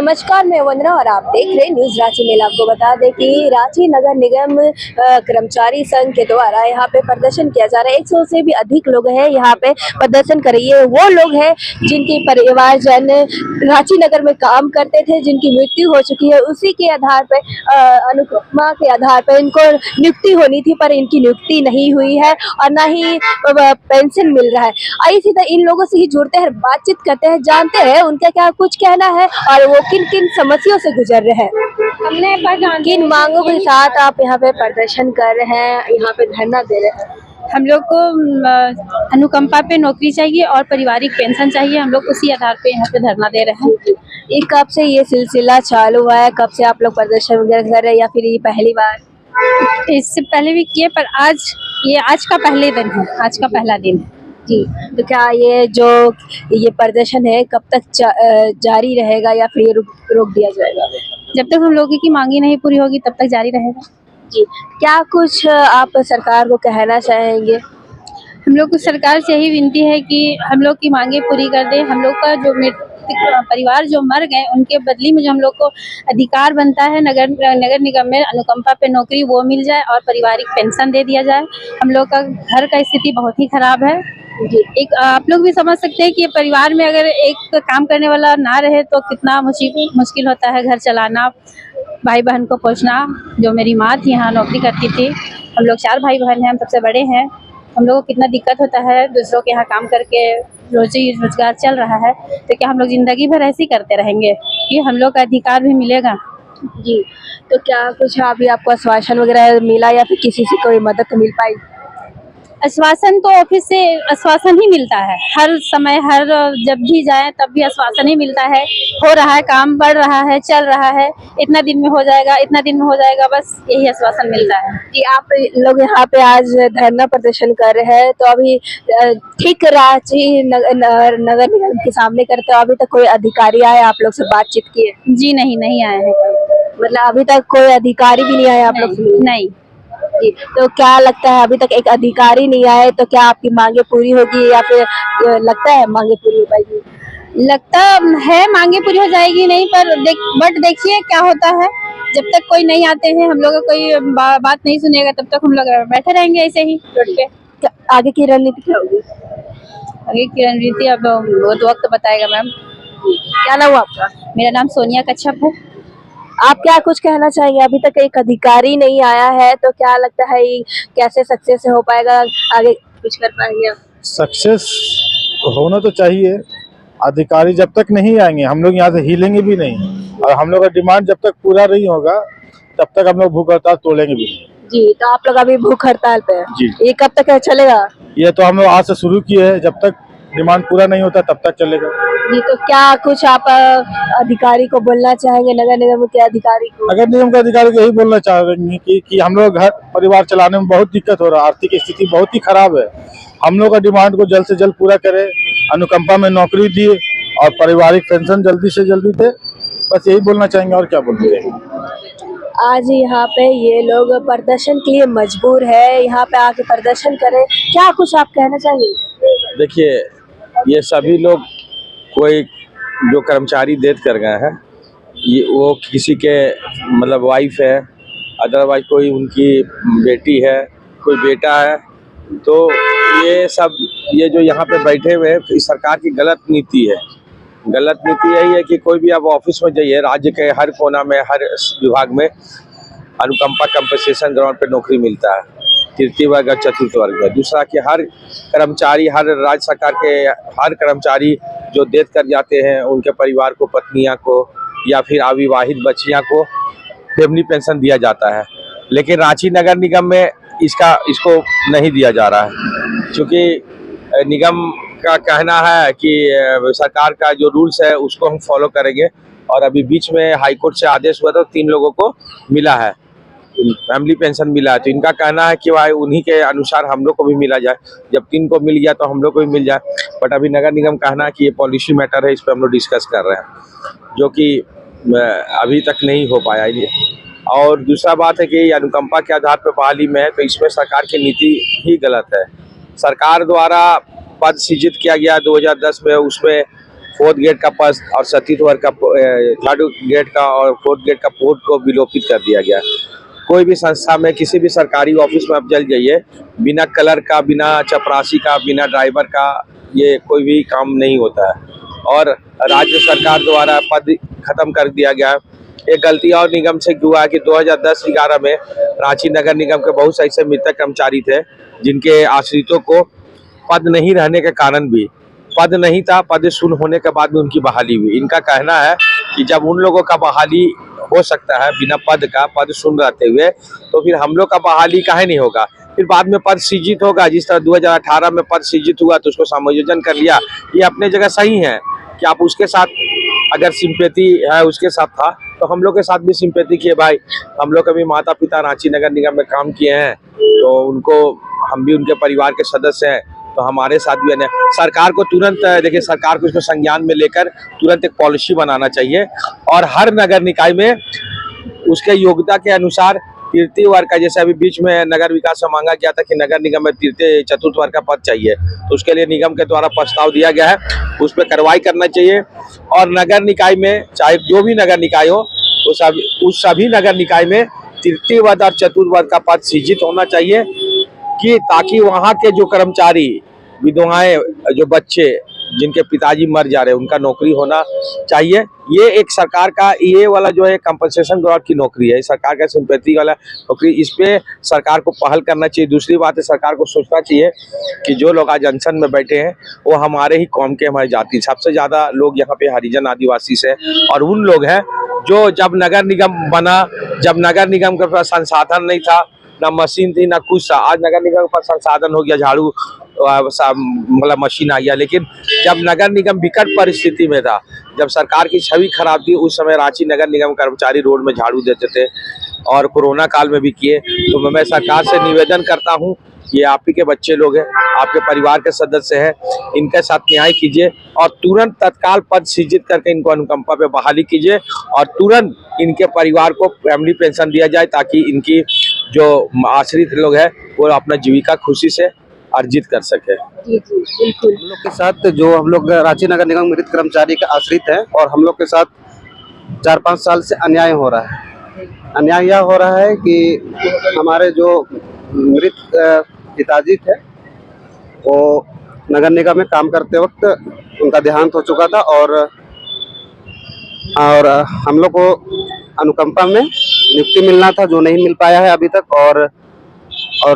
नमस्कार, मैं वंदना और आप देख रहे न्यूज रांची मेल। आपको बता दें कि रांची नगर निगम कर्मचारी संघ के द्वारा यहाँ पे प्रदर्शन किया जा रहा है। 100 से भी अधिक लोग हैं यहाँ पे प्रदर्शन कर रही है। वो लोग हैं जिनके परिवारजन रांची नगर में काम करते थे, जिनकी मृत्यु हो चुकी है। उसी के आधार पर अनुकंपा के आधार पर इनको नियुक्ति होनी थी, पर इनकी नियुक्ति नहीं हुई है और ना ही पेंशन मिल रहा है। आइए सीधा इन लोगों से ही जुड़ते हैं, बातचीत करते हैं, जानते हैं उनका क्या कुछ कहना है और वो किन किन समस्याओं से गुजर रहे हैं। किन मांगों के साथ आप यहाँ पे प्रदर्शन कर रहे हैं, यहाँ पे धरना दे रहे हैं? हम लोग को अनुकंपा पे नौकरी चाहिए और पारिवारिक पेंशन चाहिए। हम लोग उसी आधार पे यहाँ पे धरना दे रहे हैं। ये कब से ये सिलसिला चालू हुआ है? कब से आप लोग प्रदर्शन वगैरह कर रहे हैं या फिर ये पहली बार? इससे पहले भी किए, पर आज का पहले दिन है, आज का पहला दिन है जी। तो क्या ये प्रदर्शन है कब तक जारी रहेगा या फिर रोक दिया जाएगा? जब तक हम लोगों की मांगी नहीं पूरी होगी तब तक जारी रहेगा। जी। क्या कुछ आप सरकार को कहना चाहेंगे? हम लोग को सरकार से यही विनती है कि हम लोग की मांगे पूरी कर दे। हम लोग का जो परिवार जो मर गए उनके बदली में जो हम लोग को अधिकार बनता है नगर निगम में अनुकंपा पे नौकरी, वो मिल जाए और पारिवारिक पेंशन दे दिया जाए। हम लोग का घर का स्थिति बहुत ही खराब है। एक आप लोग भी समझ सकते हैं कि परिवार में अगर एक काम करने वाला ना रहे तो कितना मुश्किल होता है घर चलाना, भाई बहन को पोषना। जो मेरी माँ थी यहाँ नौकरी करती थी, हम लोग 4 भाई बहन हैं, हम सबसे बड़े हैं। हम लोगों को कितना दिक्कत होता है दूसरों के यहाँ काम करके, रोजी रोजगार चल रहा है, तो क्या हम लोग जिंदगी भर ऐसे ही करते रहेंगे? कि हम लोग का अधिकार भी मिलेगा। जी। तो क्या कुछ अभी आपको आश्वासन वगैरह मिला या फिर किसी से कोई मदद मिल पाई? आश्वासन तो ऑफिस से आश्वासन ही मिलता है हर समय, हर जब भी जाए तब भी आश्वासन ही मिलता है। हो रहा है, काम बढ़ रहा है, चल रहा है, इतना दिन में हो जाएगा, इतना दिन में हो जाएगा, बस यही आश्वासन मिलता है। जी। आप लोग यहाँ पे आज धरना प्रदर्शन कर रहे हैं, तो अभी ठीक रांची नगर निगम के सामने करते हो, अभी तक कोई अधिकारी आए आप लोग से बातचीत किए? जी नहीं आए हैं। मतलब अभी तक कोई अधिकारी भी नहीं आया आप लोग से? नहीं। जी। तो क्या लगता है, अभी तक एक अधिकारी नहीं आए तो क्या आपकी मांगे पूरी होगी या फिर लगता है मांगे पूरी हो पाएगी? लगता है मांगे पूरी हो जाएगी नहीं, पर बट देखिए क्या होता है। जब तक कोई नहीं आते हैं, हम लोग कोई बात नहीं सुनेगा, तब तक हम लोग बैठे रहेंगे ऐसे ही रोड पे। आगे की रणनीति क्या होगी? आगे की रणनीति अब वो तो वक्त बताएगा। मैम, क्या नाम हुआ आपका? मेरा नाम सोनिया कच्छप है। आप क्या कुछ कहना चाहेंगे? अभी तक एक अधिकारी नहीं आया है, तो क्या लगता है ये कैसे सक्सेस हो पाएगा? आगे कुछ कर पाएंगे आप? सक्सेस होना तो चाहिए। अधिकारी जब तक नहीं आएंगे हम लोग यहाँ से हिलेंगे भी नहीं, और हम लोग का डिमांड जब तक पूरा नहीं होगा तब तक हम लोग भूख हड़ताल तोड़ेंगे भी नहीं। जी। तो आप लोग अभी भूख हड़ताल पे हैं? जी। ये कब तक चलेगा? ये तो हम लोग आज से शुरू किए हैं, जब तक डिमांड पूरा नहीं होता तब तक चलेगा। जी। तो क्या कुछ आप अधिकारी को बोलना चाहेंगे, नगर निगम के अधिकारी को? नगर निगम के अधिकारी को यही बोलना चाहेंगे कि हम लोग घर परिवार चलाने में बहुत दिक्कत हो रहा है, आर्थिक स्थिति बहुत ही खराब है। हम लोग का डिमांड को जल्द से जल्द पूरा करें, अनुकंपा में नौकरी दिए और पारिवारिक पेंशन जल्दी से जल्दी दे। बस यही बोलना चाहेंगे, और क्या बोलते हैं। आज यहाँ पे ये लोग प्रदर्शन के लिए मजबूर है, यहाँ पे आके प्रदर्शन करें, क्या कुछ आप कहना चाहेंगे? देखिए, ये सभी लोग कोई जो कर्मचारी डेथ कर गए हैं, ये वो किसी के मतलब वाइफ है, अदरवाइज कोई उनकी बेटी है, कोई बेटा है, तो ये सब ये जो यहाँ पे बैठे हुए हैं, सरकार की गलत नीति है। गलत नीति यही है कि कोई भी आप ऑफिस में जाइए, राज्य के हर कोना में, हर विभाग में अनुकंपा कंपनसेशन ग्राउंड पे नौकरी मिलता है, तृतीय वर्ग और चतुर्थ वर्ग में। दूसरा कि हर कर्मचारी, हर राज्य सरकार के हर कर्मचारी जो डेथ कर जाते हैं, उनके परिवार को, पत्नियां को या फिर अविवाहित बच्चियां को फैमिली पेंशन दिया जाता है। लेकिन रांची नगर निगम में इसको नहीं दिया जा रहा है, क्योंकि निगम का कहना है कि सरकार का जो रूल्स है उसको हम फॉलो करेंगे। और अभी बीच में हाईकोर्ट से आदेश हुआ था, 3 लोगों को मिला है, फैमिली पेंशन मिला है, तो इनका कहना है कि भाई उन्हीं के अनुसार हम लोग को भी मिला जाए। जब 3 को मिल गया तो हम लोग को भी मिल जाए। बट अभी नगर निगम कहना है कि ये पॉलिसी मैटर है, इस पर हम लोग डिस्कस कर रहे हैं, जो कि अभी तक नहीं हो पाया ये। और दूसरा बात है कि अनुकंपा के आधार पर बहाली में है, तो इसमें सरकार की नीति ही गलत है। सरकार द्वारा पद सृजित किया गया 2010 में, उसमें फोर्थ गेट का पद और सतीश वर्ग का थर्ड गेट का और फोर्थ गेट का पोस्ट को विलोपित कर दिया गया। कोई भी संस्था में किसी भी सरकारी ऑफिस में आप चल जाइए, बिना कलर का, बिना चपरासी का, बिना ड्राइवर का ये कोई भी काम नहीं होता है। और राज्य सरकार द्वारा पद खत्म कर दिया गया। एक गलती और निगम से हुआ है कि 2010-11 में रांची नगर निगम के बहुत से ऐसे मृतक कर्मचारी थे जिनके आश्रितों को पद नहीं रहने के कारण भी, पद नहीं था, पद शून्य होने के बाद में उनकी बहाली हुई। इनका कहना है कि जब उन लोगों का बहाली हो सकता है बिना पद का, पद शून्य रहते हुए, तो फिर हम लोग का बहाली काहे नहीं होगा। फिर बाद में पद सृजित होगा। जिस तरह 2018 में पद सृजित हुआ तो उसको समायोजन कर लिया। ये अपने जगह सही है कि आप उसके साथ अगर सिंपैथी है, उसके साथ था तो हम लोग के साथ भी सिंपैथी किए भाई। हम लोग के भी माता पिता रांची नगर निगम में काम किए हैं, तो उनको, हम भी उनके परिवार के सदस्य हैं, तो हमारे साथ भी है। सरकार को तुरंत, देखिए, सरकार को इसको संज्ञान में लेकर तुरंत एक पॉलिसी बनाना चाहिए और हर नगर निकाय में उसके योग्यता के अनुसार तृतीय वर्ग का, जैसे अभी बीच में नगर विकास से मांगा गया था कि नगर निगम में तृतीय चतुर्थ वर्ग का पद चाहिए, तो उसके लिए निगम के द्वारा प्रस्ताव दिया गया है, उस पर कार्रवाई करना चाहिए। और नगर निकाय में, चाहे जो भी नगर निकाय हो, उस सभी नगर निकाय में तृतीय वर्ग और चतुर्थ वर्ग का पद सृजित होना चाहिए, कि ताकि वहाँ के जो कर्मचारी, विधवाएं, जो बच्चे जिनके पिताजी मर जा रहे हैं, उनका नौकरी होना चाहिए। ये एक सरकार का, ये वाला जो है कंपनसेशन ग्राउंड की नौकरी है, सरकार का सिंपैथी वाला नौकरी, इस पे सरकार को पहल करना चाहिए। दूसरी बात है, सरकार को सोचना चाहिए कि जो लोग आज अनशन में बैठे हैं वो हमारे ही कौम के, हमारी जाति, सबसे ज़्यादा लोग यहाँ पे हरिजन आदिवासी से, और उन लोग हैं जो जब नगर निगम बना, जब नगर निगम के पास संसाधन नहीं था, ना मशीन थी, ना कुछ था। आज नगर निगम के पास संसाधन हो गया, झाड़ू मतलब मशीन आ गया, लेकिन जब नगर निगम विकट परिस्थिति में था, जब सरकार की छवि खराब थी, उस समय रांची नगर निगम कर्मचारी रोड में झाड़ू देते थे और कोरोना काल में भी किए। तो मैं सरकार से निवेदन करता हूं, ये आप ही के बच्चे लोग हैं, आपके परिवार के सदस्य हैं, इनके साथ न्याय कीजिए और तुरंत तत्काल पद सृजित करके इनको अनुकंपा पे बहाली कीजिए और तुरंत इनके परिवार को फैमिली पेंशन दिया जाए, ताकि इनकी जो आश्रित लोग हैं वो अपना जीविका खुशी से अर्जित कर सके। जी जी बिल्कुल। हम लोग के साथ जो हम लोग रांची नगर निगम मृत कर्मचारी के आश्रित हैं, और हम लोग के साथ 4-5 साल से अन्याय हो रहा है। अन्याय यह हो रहा है कि हमारे जो मृत पिताजी थे वो नगर निगम में काम करते वक्त उनका देहांत हो चुका था, और हम लोग को अनुकंपा में नियुक्ति मिलना था, जो नहीं मिल पाया है अभी तक, और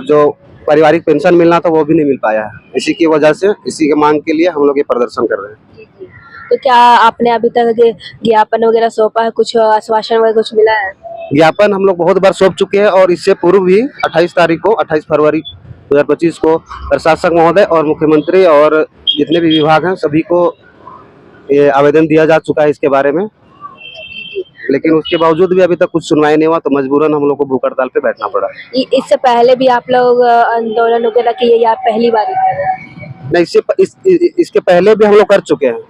जो पारिवारिक पेंशन मिलना था वो भी नहीं मिल पाया है। इसी की वजह से, इसी के मांग के लिए हम लोग ये प्रदर्शन कर रहे हैं। तो क्या आपने अभी तक ज्ञापन वगैरह सौंपा है, कुछ आश्वासन वगैरह कुछ मिला है? ज्ञापन हम लोग बहुत बार सौंप चुके हैं, और इससे पूर्व भी 28 फरवरी 2025 को प्रशासक महोदय और मुख्यमंत्री और जितने भी विभाग हैं सभी को ये आवेदन दिया जा चुका है इसके बारे में, लेकिन उसके बावजूद भी अभी तक कुछ सुनवाई नहीं हुआ, तो मजबूरन हम लोग को भूख हड़ताल पे बैठना पड़ा। इससे पहले भी आप लोग आंदोलन वगैरह किए या पहली बार ही कर रहे हैं? नहीं, इसके पहले भी हम लोग कर चुके हैं।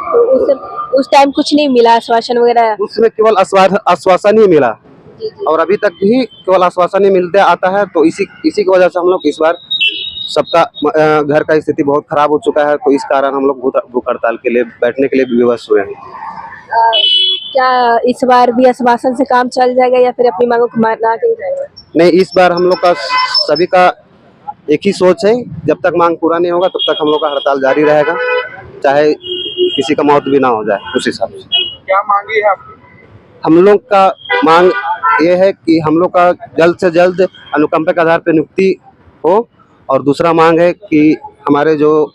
तो उस टाइम कुछ नहीं मिला आश्वासन वगैरह? उसमें केवल आश्वासन ही मिला, और अभी तक भी केवल आश्वासन ही मिलते आता है। तो इसी की वजह से हम लोग इस बार, सबका घर का स्थिति बहुत खराब हो चुका है, तो इस कारण हम लोग भूख हड़ताल के लिए बैठने के लिए विवश हुए हैं। क्या इस बार भी आश्वासन से काम चल जाएगा या फिर अपनी मांगों को मानना के ही जाएगा? नहीं, इस बार हम लोग का सभी का एक ही सोच है, जब तक मांग पूरा नहीं होगा तब तक हम लोग का हड़ताल जारी रहेगा, चाहे किसी का मौत भी ना हो जाए। उस हिसाब से क्या मांगी है आपकी? हम लोग का मांग ये है कि हम लोग का जल्द से जल्द अनुकंपा के आधार पर नियुक्ति हो, और दूसरा मांग है कि हमारे जो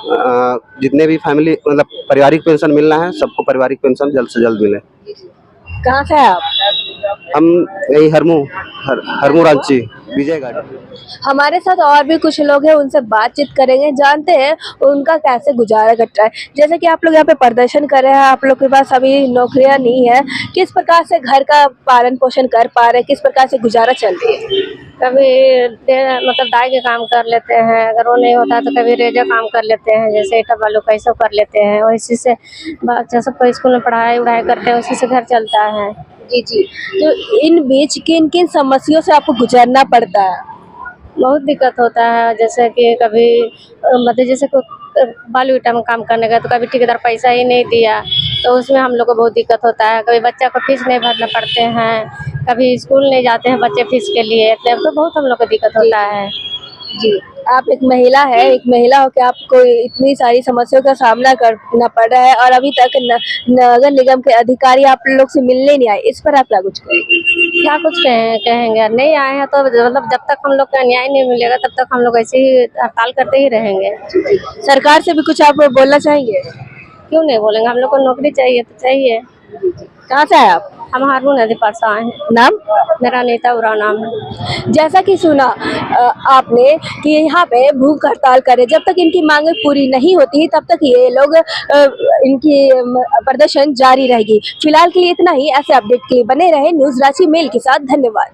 जितने भी फैमिली, मतलब पारिवारिक पेंशन मिलना है, सबको पारिवारिक पेंशन जल्द से जल्द मिले। कहाँ से है आप? हम यही हरमू रांची विजयगढ़। हमारे साथ और भी कुछ लोग हैं, उनसे बातचीत करेंगे, जानते हैं उनका कैसे गुजारा कट रहा है। जैसे कि आप लोग यहाँ पे प्रदर्शन कर रहे हैं, आप लोग के पास अभी नौकरियाँ नहीं है, किस प्रकार से घर का पालन पोषण कर पा रहे हैं, किस प्रकार से गुजारा चल रही है? कभी मतलब दाई के काम कर लेते हैं, अगर वो नहीं होता तो कभी रेजा काम कर लेते हैं, जैसे ईटा बालू का सब कर लेते हैं, और इसी से बच्चा सबको स्कूल में पढ़ाई उढ़ाई करते हैं, उसी से घर चलता है। जी जी। तो इन बीच किन किन समस्याओं से आपको गुजरना पड़ता है? बहुत दिक्कत होता है, जैसे कि कभी मतलब जैसे कोई बालू ईटा में काम करने गया तो कभी ठेकेदार पैसा ही नहीं दिया, तो उसमें हम लोग को बहुत दिक्कत होता है। कभी बच्चा को फीस नहीं भरना पड़ते हैं, कभी स्कूल नहीं जाते हैं बच्चे फीस के लिए, तो बहुत हम लोग को दिक्कत होता है। जी, आप एक महिला है, एक महिला होकर आपको इतनी सारी समस्याओं का सामना करना पड़ रहा है और अभी तक नगर निगम के अधिकारी आप लोग से मिलने नहीं आए, इस पर आप क्या कुछ कहेंगे? क्या कुछ कहेंगे, नहीं आए हैं तो मतलब जब तक हम लोग का न्याय नहीं मिलेगा तब तक हम लोग ऐसे ही हड़ताल करते ही रहेंगे। सरकार से भी कुछ आप बोलना चाहेंगे? क्यों नहीं बोलेंगे, हम लोग को नौकरी चाहिए तो चाहिए। कहाँ से आए आप? हम हारून नदी पार से आए हैं। नाम? मेरा नीता उरांव नाम है। जैसा कि सुना आपने कि यहाँ पे भूख हड़ताल करे, जब तक इनकी मांगे पूरी नहीं होती तब तक ये लोग इनकी प्रदर्शन जारी रहेगी। फिलहाल के लिए इतना ही। ऐसे अपडेट के लिए बने रहे न्यूज़ रांची मेल के साथ। धन्यवाद।